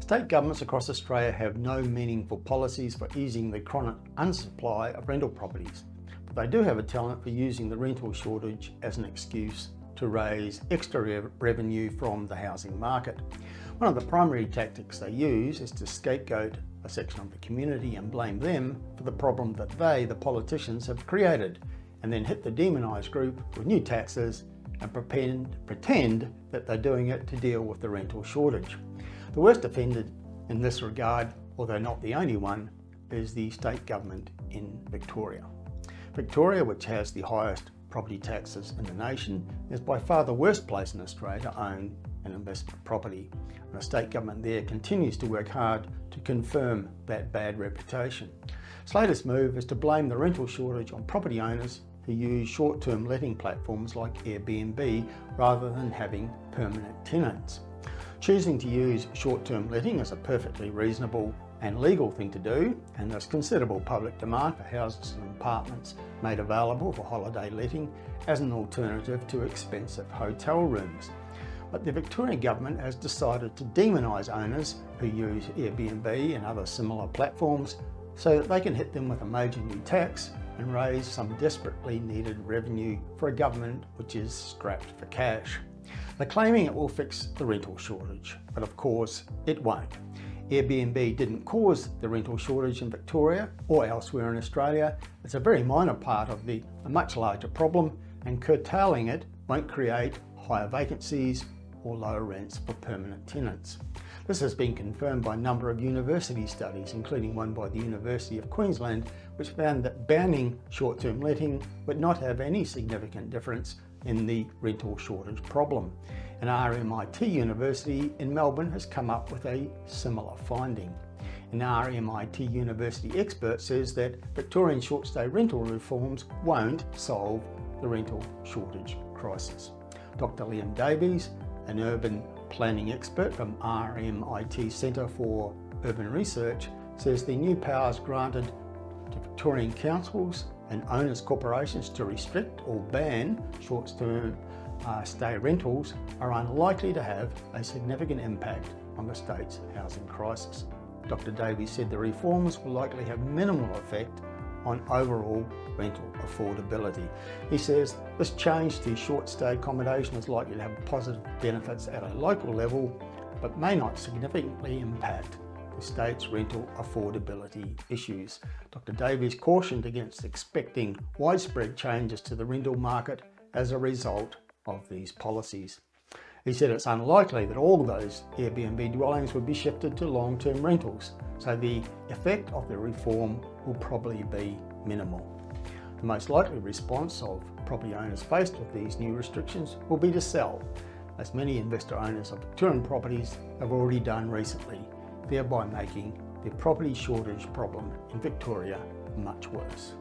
State governments across Australia have no meaningful policies for easing the chronic unsupply of rental properties, but they do have a talent for using the rental shortage as an excuse to raise extra revenue from the housing market. One of the primary tactics they use is to scapegoat a section of the community and blame them for the problem that they, the politicians, have created, and then hit the demonised group with new taxes and pretend that they're doing it to deal with the rental shortage. The worst offended in this regard, although not the only one, is the state government in Victoria. Victoria, which has the highest property taxes in the nation, is by far the worst place in Australia to own an investment property. And the state government there continues to work hard to confirm that bad reputation. Its latest move is to blame the rental shortage on property owners who use short-term letting platforms like Airbnb rather than having permanent tenants. Choosing to use short-term letting is a perfectly reasonable and legal thing to do, and there's considerable public demand for houses and apartments made available for holiday letting as an alternative to expensive hotel rooms. But the Victorian government has decided to demonise owners who use Airbnb and other similar platforms so that they can hit them with a major new tax and raise some desperately needed revenue for a government which is strapped for cash. They're claiming it will fix the rental shortage, but of course it won't. Airbnb didn't cause the rental shortage in Victoria or elsewhere in Australia. It's a very minor part of a much larger problem, and curtailing it won't create higher vacancies or lower rents for permanent tenants. This has been confirmed by a number of university studies, including one by the University of Queensland, which found that banning short-term letting would not have any significant difference in the rental shortage problem. And RMIT University in Melbourne has come up with a similar finding. An RMIT University expert says that Victorian short-stay rental reforms won't solve the rental shortage crisis. Dr. Liam Davies, an urban planning expert from RMIT Centre for Urban Research, says the new powers granted to Victorian councils and owners corporations to restrict or ban short-term stay rentals are unlikely to have a significant impact on the state's housing crisis. Dr. Davies said the reforms will likely have minimal effect on overall rental affordability. He says this change to short-stay accommodation is likely to have positive benefits at a local level, but may not significantly impact the state's rental affordability issues. Dr. Davies cautioned against expecting widespread changes to the rental market as a result of these policies. He said it's unlikely that all of those Airbnb dwellings would be shifted to long-term rentals, so the effect of the reform will probably be minimal. The most likely response of property owners faced with these new restrictions will be to sell, as many investor owners of Victorian properties have already done recently, thereby making the property shortage problem in Victoria much worse.